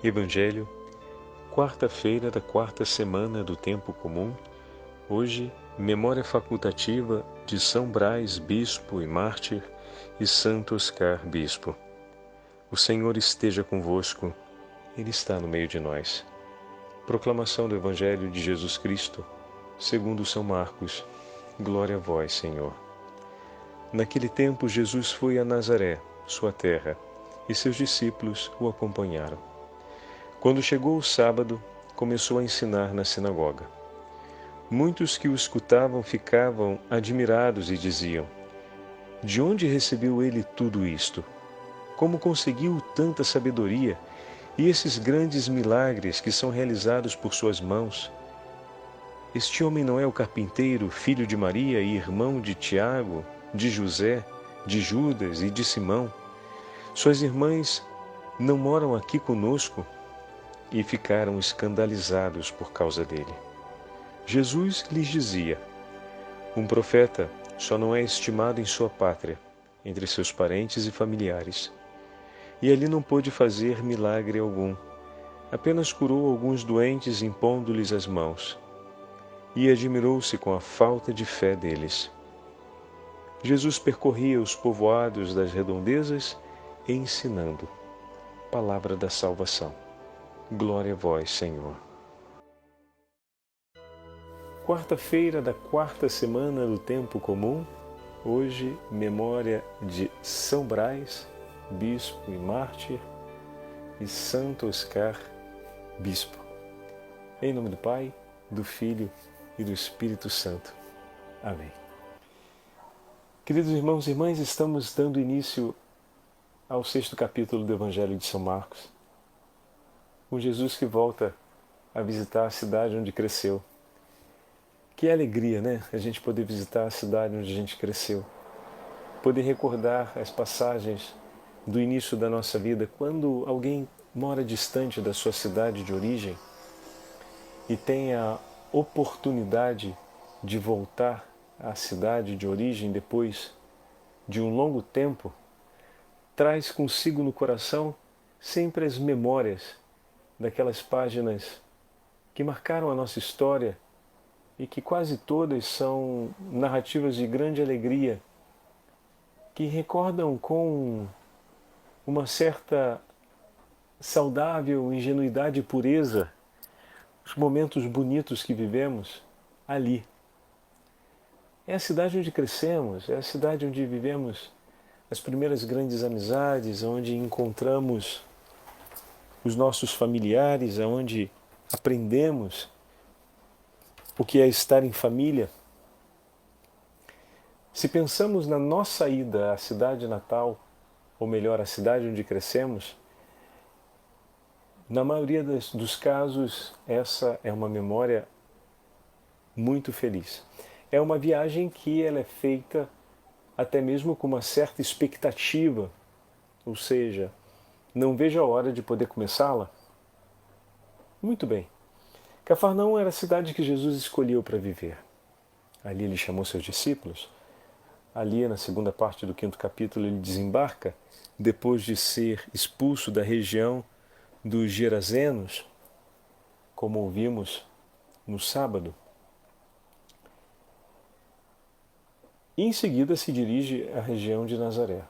Evangelho, quarta-feira da quarta semana do Tempo Comum. Hoje, memória facultativa de São Brás, bispo e mártir, e Santo Oscar, bispo. O Senhor esteja convosco, Ele está no meio de nós. Proclamação do Evangelho de Jesus Cristo, segundo São Marcos. Glória a vós, Senhor. Naquele tempo, Jesus foi a Nazaré, sua terra, e seus discípulos o acompanharam. Quando chegou o sábado, começou a ensinar na sinagoga. Muitos que o escutavam ficavam admirados e diziam: de onde recebeu ele tudo isto? Como conseguiu tanta sabedoria e esses grandes milagres que são realizados por suas mãos? Este homem não é o carpinteiro, filho de Maria e irmão de Tiago, de José, de Judas e de Simão? Suas irmãs não moram aqui conosco? E ficaram escandalizados por causa dele. Jesus lhes dizia: um profeta só não é estimado em sua pátria, entre seus parentes e familiares. E ali não pôde fazer milagre algum, apenas curou alguns doentes impondo-lhes as mãos. E admirou-se com a falta de fé deles. Jesus percorria os povoados das redondezas, ensinando. Palavra da salvação. Glória a vós, Senhor. Quarta-feira da quarta semana do Tempo Comum. Hoje, memória de São Brás, bispo e mártir, e Santo Oscar, bispo. Em nome do Pai, do Filho e do Espírito Santo. Amém. Queridos irmãos e irmãs, estamos dando início ao 6º capítulo do Evangelho de São Marcos. Um Jesus que volta a visitar a cidade onde cresceu. Que alegria, né? A gente poder visitar a cidade onde a gente cresceu. Poder recordar as passagens do início da nossa vida, quando alguém mora distante da sua cidade de origem e tem a oportunidade de voltar à cidade de origem depois de um longo tempo, traz consigo no coração sempre as memórias daquelas páginas que marcaram a nossa história e que quase todas são narrativas de grande alegria, que recordam com uma certa saudável ingenuidade e pureza os momentos bonitos que vivemos ali. É a cidade onde crescemos, é a cidade onde vivemos as primeiras grandes amizades, onde encontramos os nossos familiares, aonde aprendemos o que é estar em família. Se pensamos na nossa ida à cidade natal, ou melhor, à cidade onde crescemos, na maioria dos casos, essa é uma memória muito feliz. É uma viagem que ela é feita até mesmo com uma certa expectativa, ou seja, não vejo a hora de poder começá-la? Muito bem. Cafarnaum era a cidade que Jesus escolheu para viver. Ali ele chamou seus discípulos. Ali, na segunda parte do 5º capítulo, ele desembarca, depois de ser expulso da região dos Gerazenos, como ouvimos no sábado. E em seguida se dirige à região de Nazaré.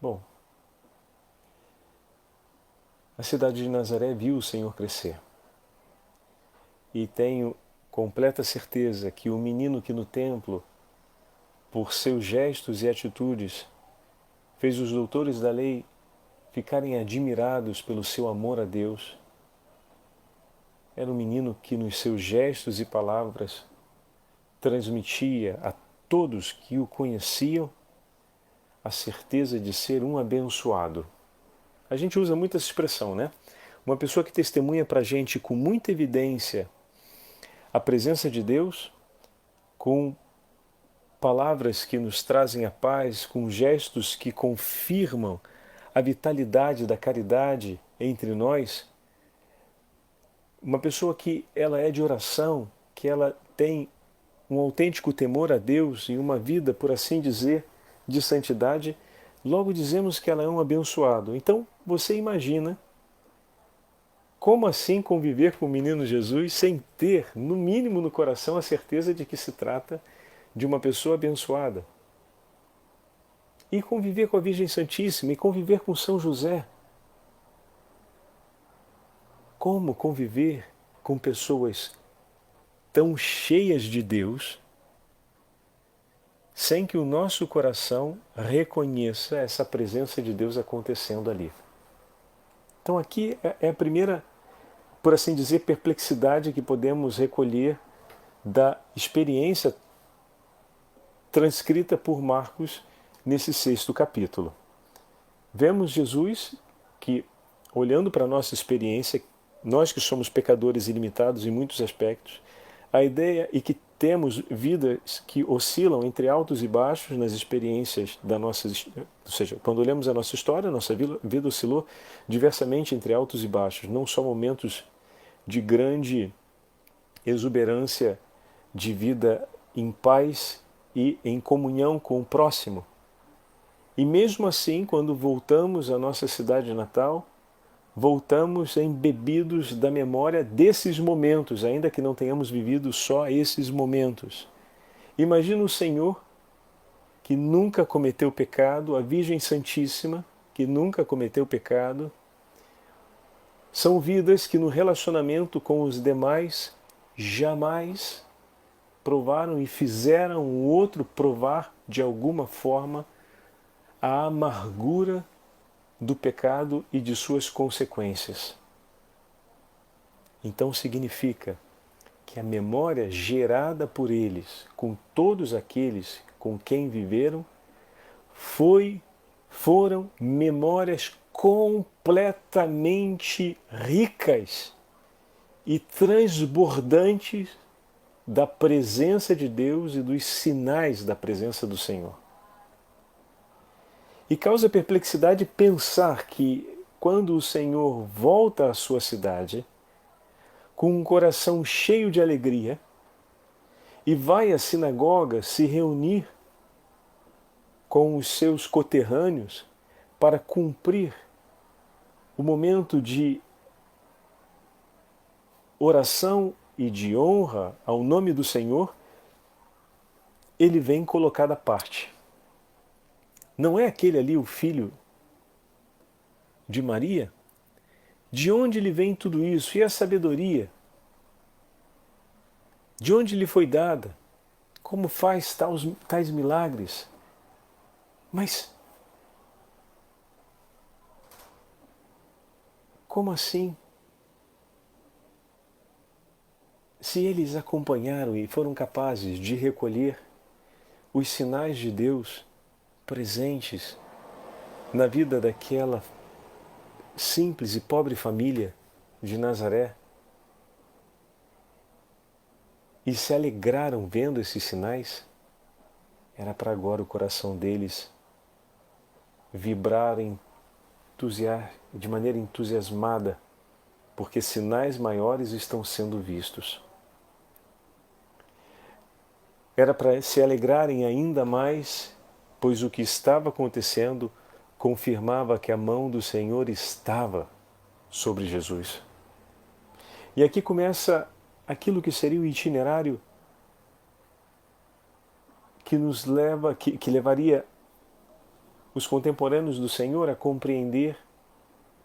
Bom, a cidade de Nazaré viu o Senhor crescer. E tenho completa certeza que o menino que no templo, por seus gestos e atitudes, fez os doutores da lei ficarem admirados pelo seu amor a Deus, era um menino que nos seus gestos e palavras transmitia a todos que o conheciam a certeza de ser um abençoado. A gente usa muito essa expressão, né? Uma pessoa que testemunha para a gente com muita evidência a presença de Deus, com palavras que nos trazem a paz, com gestos que confirmam a vitalidade da caridade entre nós. Uma pessoa que ela é de oração, que ela tem um autêntico temor a Deus e uma vida, por assim dizer, de santidade, logo dizemos que ela é um abençoado. Então, você imagina Como assim conviver com o menino Jesus sem ter, no mínimo no coração, a certeza de que se trata de uma pessoa abençoada? E conviver com a Virgem Santíssima, e conviver com São José. Como conviver com pessoas tão cheias de Deus, sem que o nosso coração reconheça essa presença de Deus acontecendo ali? Então aqui é a primeira, por assim dizer, perplexidade que podemos recolher da experiência transcrita por Marcos nesse 6º capítulo. Vemos Jesus que, olhando para a nossa experiência, nós que somos pecadores ilimitados em muitos aspectos, a ideia é que temos vidas que oscilam entre altos e baixos nas experiências da nossa... Ou seja, quando olhamos a nossa história, nossa vida oscilou diversamente entre altos e baixos, não só momentos de grande exuberância de vida em paz e em comunhão com o próximo. E mesmo assim, quando voltamos à nossa cidade natal, voltamos embebidos da memória desses momentos, ainda que não tenhamos vivido só esses momentos. Imagina o Senhor, que nunca cometeu pecado, a Virgem Santíssima, que nunca cometeu pecado. São vidas que no relacionamento com os demais jamais provaram e fizeram o outro provar de alguma forma a amargura do pecado e de suas consequências. Então significa que a memória gerada por eles, com todos aqueles com quem viveram, foram memórias completamente ricas e transbordantes da presença de Deus e dos sinais da presença do Senhor. E causa perplexidade pensar que, quando o Senhor volta à sua cidade, com um coração cheio de alegria, e vai à sinagoga se reunir com os seus coterrâneos para cumprir o momento de oração e de honra ao nome do Senhor, ele vem colocado à parte. Não é aquele ali o filho de Maria? De onde lhe vem tudo isso? E a sabedoria? De onde lhe foi dada? Como faz tais milagres? Mas como assim? Se eles acompanharam e foram capazes de recolher os sinais de Deus presentes na vida daquela simples e pobre família de Nazaré, e se alegraram vendo esses sinais, era para agora o coração deles vibrar de maneira entusiasmada, porque sinais maiores estão sendo vistos. Era para se alegrarem ainda mais, pois o que estava acontecendo confirmava que a mão do Senhor estava sobre Jesus. E aqui começa aquilo que seria o itinerário que nos leva, que levaria os contemporâneos do Senhor a compreender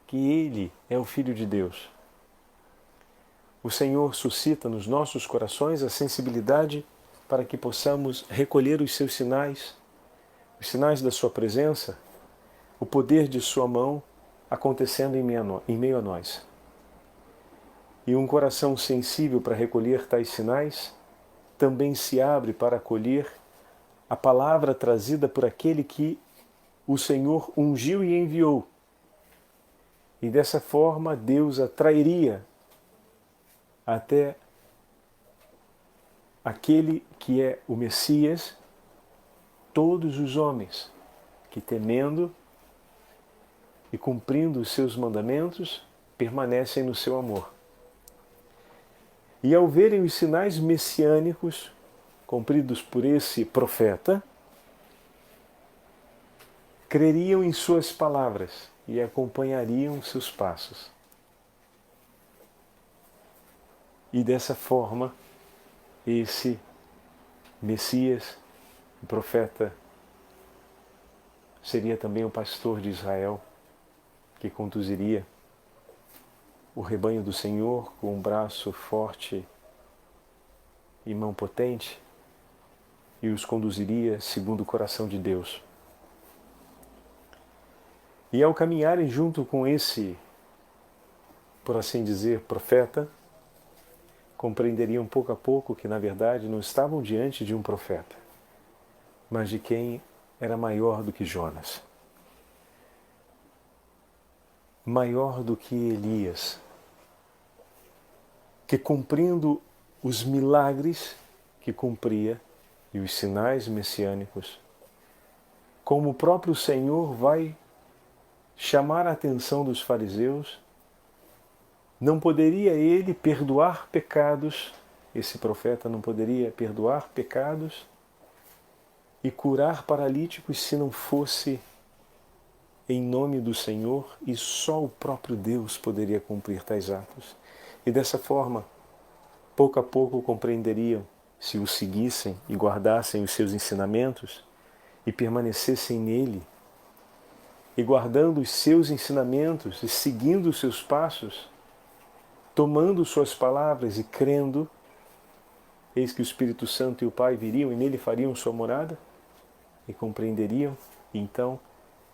que Ele é o Filho de Deus. O Senhor suscita nos nossos corações a sensibilidade para que possamos recolher os seus sinais, os sinais da sua presença, o poder de sua mão acontecendo em meio a nós. E um coração sensível para recolher tais sinais também se abre para acolher a palavra trazida por aquele que o Senhor ungiu e enviou. E dessa forma Deus atrairia até aquele que é o Messias, todos os homens que, temendo e cumprindo os seus mandamentos, permanecem no seu amor. E ao verem os sinais messiânicos cumpridos por esse profeta, creriam em suas palavras e acompanhariam seus passos. E dessa forma, esse Messias, o profeta, seria também o pastor de Israel, que conduziria o rebanho do Senhor com um braço forte e mão potente e os conduziria segundo o coração de Deus. E ao caminharem junto com esse, por assim dizer, profeta, compreenderiam pouco a pouco que, na verdade, não estavam diante de um profeta, mas de quem era maior do que Jonas, maior do que Elias, que, cumprindo os milagres que cumpria e os sinais messiânicos, como o próprio Senhor vai chamar a atenção dos fariseus, não poderia ele perdoar pecados, esse profeta não poderia perdoar pecados e curar paralíticos se não fosse em nome do Senhor, e só o próprio Deus poderia cumprir tais atos. E dessa forma, pouco a pouco compreenderiam, se o seguissem e guardassem os seus ensinamentos e permanecessem nele, e guardando os seus ensinamentos e seguindo os seus passos, tomando suas palavras e crendo, eis que o Espírito Santo e o Pai viriam e nele fariam sua morada, e compreenderiam, então,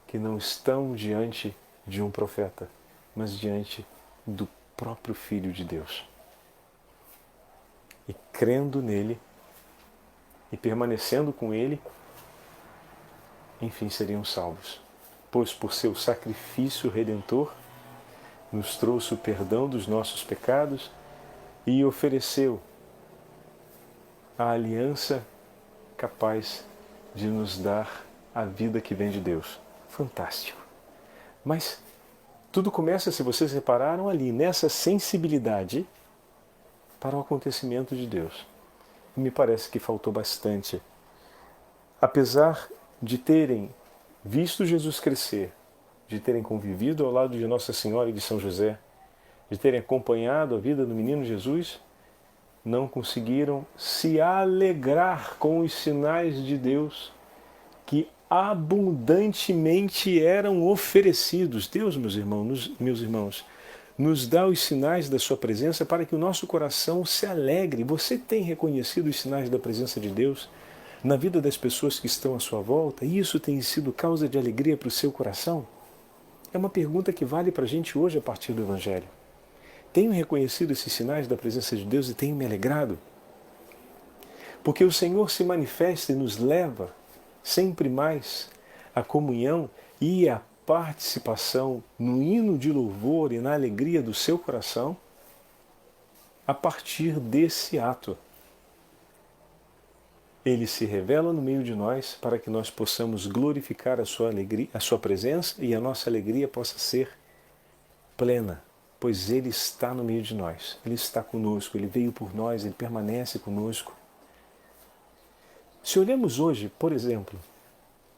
que não estão diante de um profeta, mas diante do próprio Filho de Deus. E crendo nele, e permanecendo com ele, enfim seriam salvos. Pois por seu sacrifício redentor, nos trouxe o perdão dos nossos pecados e ofereceu a aliança capaz de nos dar a vida que vem de Deus. Fantástico! Mas tudo começa, se vocês repararam, ali, nessa sensibilidade para o acontecimento de Deus. E me parece que faltou bastante. Apesar de terem visto Jesus crescer, de terem convivido ao lado de Nossa Senhora e de São José, de terem acompanhado a vida do menino Jesus, não conseguiram se alegrar com os sinais de Deus que abundantemente eram oferecidos. Deus, meus irmãos, nos dá os sinais da sua presença para que o nosso coração se alegre. Você tem reconhecido os sinais da presença de Deus na vida das pessoas que estão à sua volta? E isso tem sido causa de alegria para o seu coração? É uma pergunta que vale para a gente hoje a partir do Evangelho. Tenho reconhecido esses sinais da presença de Deus e tenho me alegrado? Porque o Senhor se manifesta e nos leva sempre mais à comunhão e à participação no hino de louvor e na alegria do seu coração a partir desse ato. Ele se revela no meio de nós para que nós possamos glorificar a sua alegria, a sua presença, e a nossa alegria possa ser plena, pois Ele está no meio de nós. Ele está conosco, Ele veio por nós, Ele permanece conosco. Se olhamos hoje, por exemplo,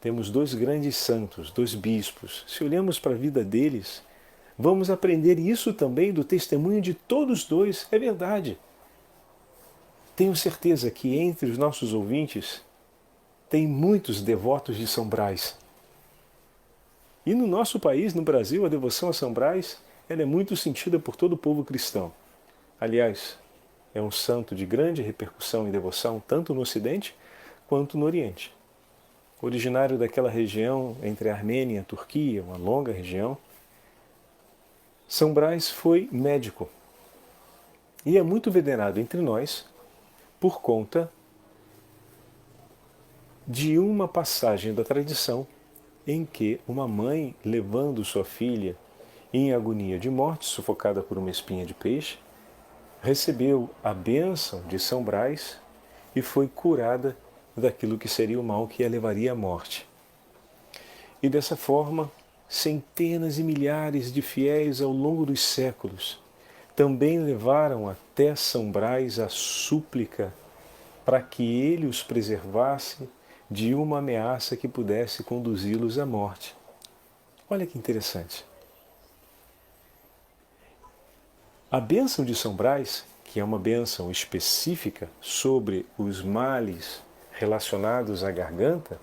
temos dois grandes santos, dois bispos. Se olhamos para a vida deles, vamos aprender isso também do testemunho de todos dois. É verdade. Tenho certeza que entre os nossos ouvintes tem muitos devotos de São Brás. E no nosso país, no Brasil, a devoção a São Brás ela é muito sentida por todo o povo cristão. Aliás, é um santo de grande repercussão e devoção tanto no Ocidente quanto no Oriente. Originário daquela região entre a Armênia e a Turquia, uma longa região, São Brás foi médico e é muito venerado entre nós por conta de uma passagem da tradição em que uma mãe, levando sua filha em agonia de morte, sufocada por uma espinha de peixe, recebeu a bênção de São Brás e foi curada daquilo que seria o mal que a levaria à morte. E dessa forma, centenas e milhares de fiéis ao longo dos séculos também levaram até São Brás a súplica para que ele os preservasse de uma ameaça que pudesse conduzi-los à morte. Olha que interessante. A bênção de São Brás que é uma bênção específica sobre os males relacionados à garganta,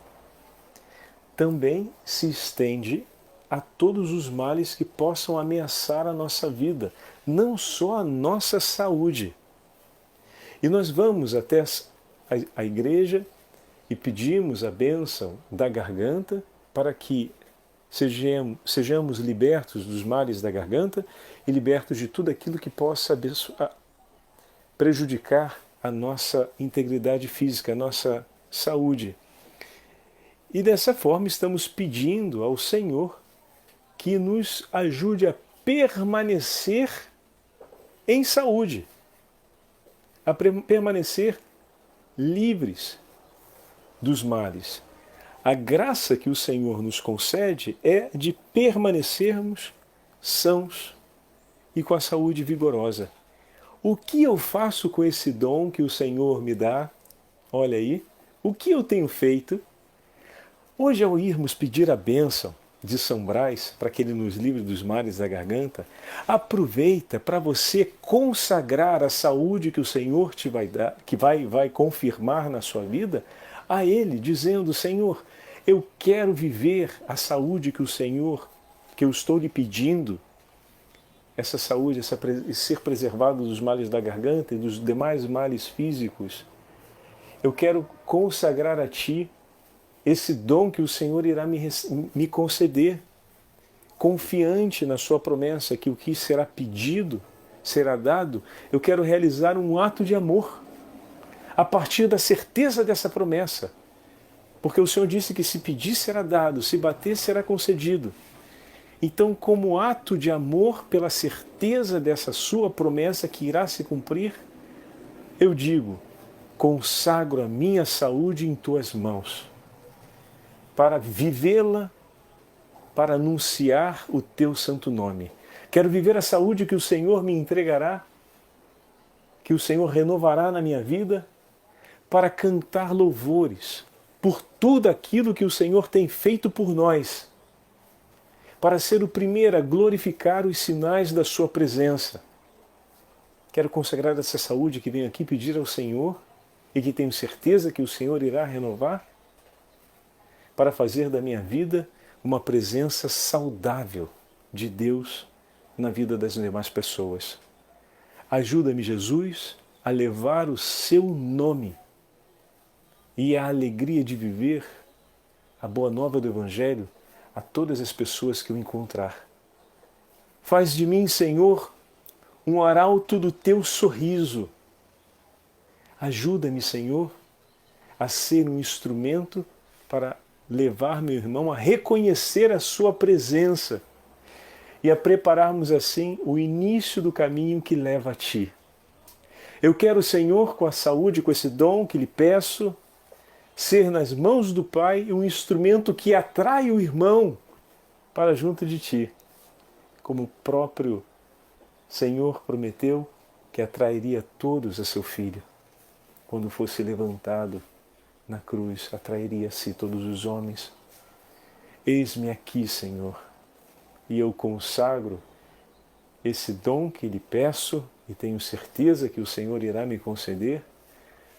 também se estende a todos os males que possam ameaçar a nossa vida, não só a nossa saúde. E nós vamos até a igreja e pedimos a bênção da garganta para que sejamos libertos dos males da garganta e libertos de tudo aquilo que possa prejudicar a nossa integridade física, a nossa saúde. E dessa forma estamos pedindo ao Senhor que nos ajude a permanecer em saúde, a permanecer livres dos males. A graça que o Senhor nos concede é de permanecermos sãos e com a saúde vigorosa. O que eu faço com esse dom que o Senhor me dá? Olha aí, o que eu tenho feito? Hoje, ao irmos pedir a bênção de São Brás, para que ele nos livre dos males da garganta, aproveita para você consagrar a saúde que o Senhor te vai dar, que vai confirmar na sua vida, a Ele, dizendo: Senhor, eu quero viver a saúde que o Senhor, que eu estou lhe pedindo, essa saúde, ser preservado dos males da garganta e dos demais males físicos. Eu quero consagrar a Ti esse dom que o Senhor irá me conceder, confiante na sua promessa que o que será pedido será dado. Eu quero realizar um ato de amor a partir da certeza dessa promessa, porque o Senhor disse que se pedir será dado, se bater será concedido. Então, como ato de amor pela certeza dessa sua promessa que irá se cumprir, eu digo: consagro a minha saúde em Tuas mãos, para vivê-la, para anunciar o Teu santo nome. Quero viver a saúde que o Senhor me entregará, que o Senhor renovará na minha vida, para cantar louvores por tudo aquilo que o Senhor tem feito por nós, para ser o primeiro a glorificar os sinais da sua presença. Quero consagrar essa saúde que venho aqui pedir ao Senhor e que tenho certeza que o Senhor irá renovar, para fazer da minha vida uma presença saudável de Deus na vida das demais pessoas. Ajuda-me, Jesus, a levar o Seu nome e a alegria de viver a boa nova do Evangelho a todas as pessoas que eu encontrar. Faz de mim, Senhor, um arauto do Teu sorriso. Ajuda-me, Senhor, a ser um instrumento para levar meu irmão a reconhecer a Sua presença e a prepararmos assim o início do caminho que leva a Ti. Eu quero, Senhor, com a saúde, com esse dom que lhe peço, ser nas mãos do Pai um instrumento que atrai o irmão para junto de Ti, como o próprio Senhor prometeu que atrairia todos a Seu Filho. Quando fosse levantado na cruz, atrairia a si todos os homens. Eis-me aqui, Senhor, e eu consagro esse dom que lhe peço e tenho certeza que o Senhor irá me conceder,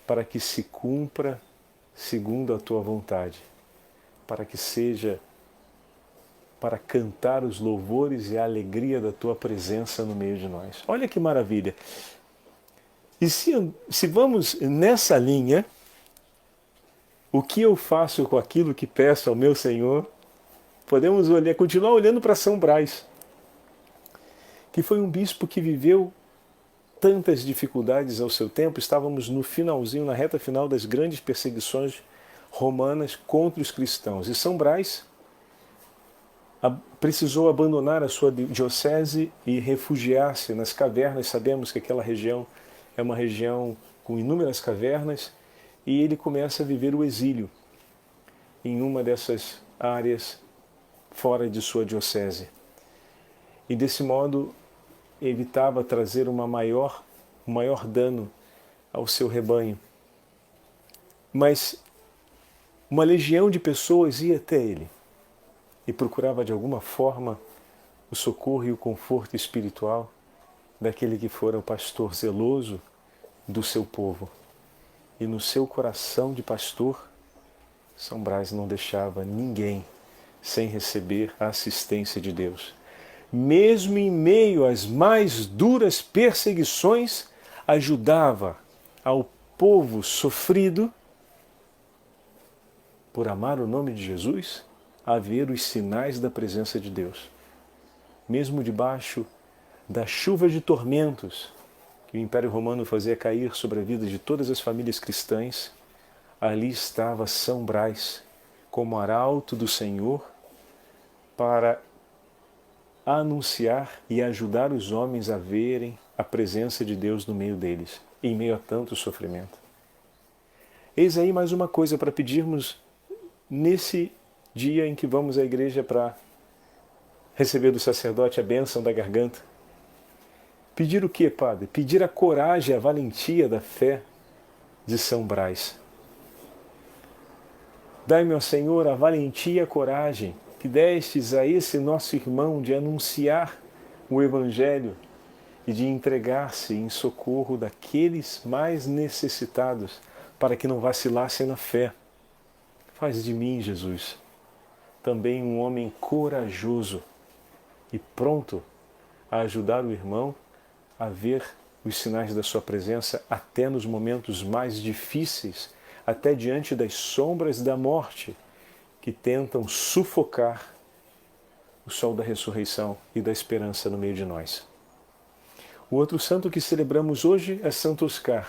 para que se cumpra segundo a Tua vontade, para que seja para cantar os louvores e a alegria da Tua presença no meio de nós. Olha que maravilha! E se vamos nessa linha, o que eu faço com aquilo que peço ao meu Senhor? Podemos continuar olhando para São Brás, que foi um bispo que viveu tantas dificuldades ao seu tempo. Estávamos no finalzinho, na reta final das grandes perseguições romanas contra os cristãos. E São Brás precisou abandonar a sua diocese e refugiar-se nas cavernas. Sabemos que aquela região é uma região com inúmeras cavernas, e ele começa a viver o exílio em uma dessas áreas fora de sua diocese. E desse modo evitava trazer um maior dano ao seu rebanho. Mas uma legião de pessoas ia até ele e procurava de alguma forma o socorro e o conforto espiritual daquele que fora o pastor zeloso do seu povo. E no seu coração de pastor, São Brás não deixava ninguém sem receber a assistência de Deus. Mesmo em meio às mais duras perseguições, ajudava ao povo sofrido, por amar o nome de Jesus, a ver os sinais da presença de Deus. Mesmo debaixo da chuva de tormentos que o Império Romano fazia cair sobre a vida de todas as famílias cristãs, ali estava São Brás, como arauto do Senhor, para anunciar e ajudar os homens a verem a presença de Deus no meio deles, em meio a tanto sofrimento. Eis aí mais uma coisa para pedirmos nesse dia em que vamos à igreja para receber do sacerdote a bênção da garganta. Pedir o quê, Padre? Pedir a coragem, a valentia da fé de São Brás. Dai-me, ó Senhor, a valentia e a coragem que destes a esse nosso irmão de anunciar o Evangelho e de entregar-se em socorro daqueles mais necessitados, para que não vacilassem na fé. Faz de mim, Jesus, também um homem corajoso e pronto a ajudar o irmão a ver os sinais da sua presença até nos momentos mais difíceis, até diante das sombras da morte que tentam sufocar o sol da ressurreição e da esperança no meio de nós. O outro santo que celebramos hoje é Santo Oscar,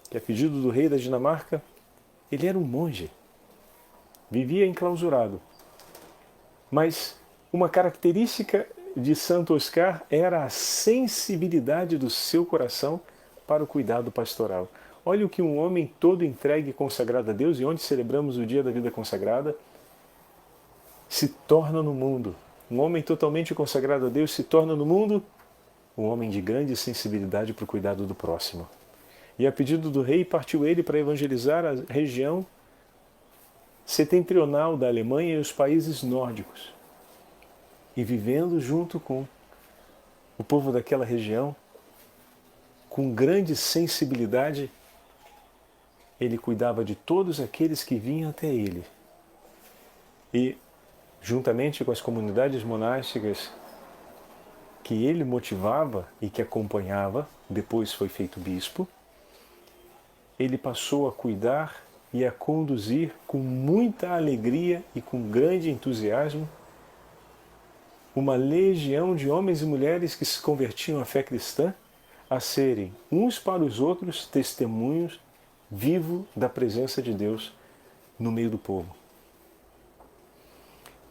que a pedido do rei da Dinamarca, ele era um monge, vivia enclausurado. Mas uma característica de Santo Oscar era a sensibilidade do seu coração para o cuidado pastoral. Olha o que um homem todo entregue e consagrado a Deus, e onde celebramos o dia da vida consagrada, se torna no mundo. Um homem totalmente consagrado a Deus se torna no mundo um homem de grande sensibilidade para o cuidado do próximo. E a pedido do rei, partiu ele para evangelizar a região setentrional da Alemanha e os países nórdicos. E vivendo junto com o povo daquela região, com grande sensibilidade, ele cuidava de todos aqueles que vinham até ele. E, juntamente com as comunidades monásticas que ele motivava e que acompanhava, depois foi feito bispo, ele passou a cuidar e a conduzir com muita alegria e com grande entusiasmo uma legião de homens e mulheres que se convertiam à fé cristã, a serem uns para os outros testemunhos vivos da presença de Deus no meio do povo.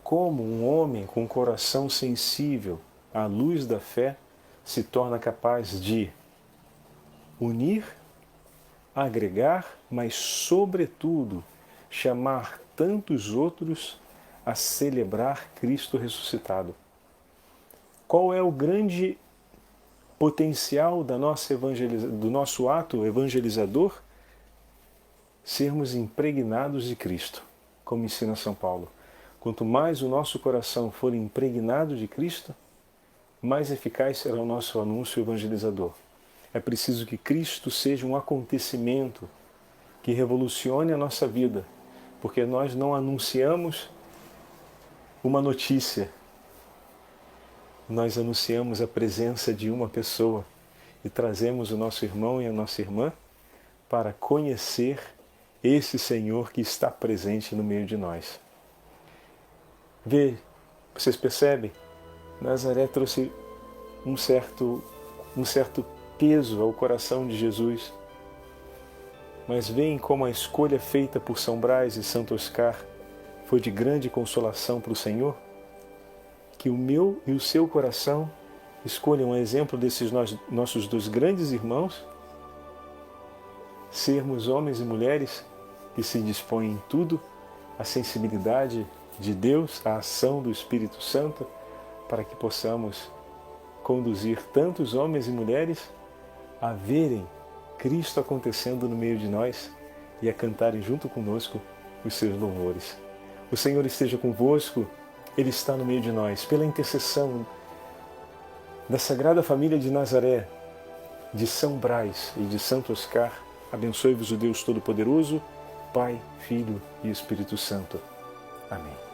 Como um homem com um coração sensível à luz da fé se torna capaz de unir, agregar, mas sobretudo chamar tantos outros a celebrar Cristo ressuscitado. Qual é o grande potencial do nosso ato evangelizador? Sermos impregnados de Cristo, como ensina São Paulo. Quanto mais o nosso coração for impregnado de Cristo, mais eficaz será o nosso anúncio evangelizador. É preciso que Cristo seja um acontecimento que revolucione a nossa vida, porque nós não anunciamos uma notícia, nós anunciamos a presença de uma pessoa e trazemos o nosso irmão e a nossa irmã para conhecer esse Senhor que está presente no meio de nós. Vocês percebem? Nazaré trouxe um certo peso ao coração de Jesus. Mas veem como a escolha feita por São Brás e Santo Oscar foi de grande consolação para o Senhor? Que o meu e o seu coração escolham um exemplo desses nossos dois grandes irmãos, sermos homens e mulheres que se dispõem em tudo à sensibilidade de Deus, à ação do Espírito Santo, para que possamos conduzir tantos homens e mulheres a verem Cristo acontecendo no meio de nós e a cantarem junto conosco os seus louvores. O Senhor esteja convosco, Ele está no meio de nós. Pela intercessão da Sagrada Família de Nazaré, de São Brás e de Santo Oscar, abençoe-vos o Deus Todo-Poderoso, Pai, Filho e Espírito Santo. Amém.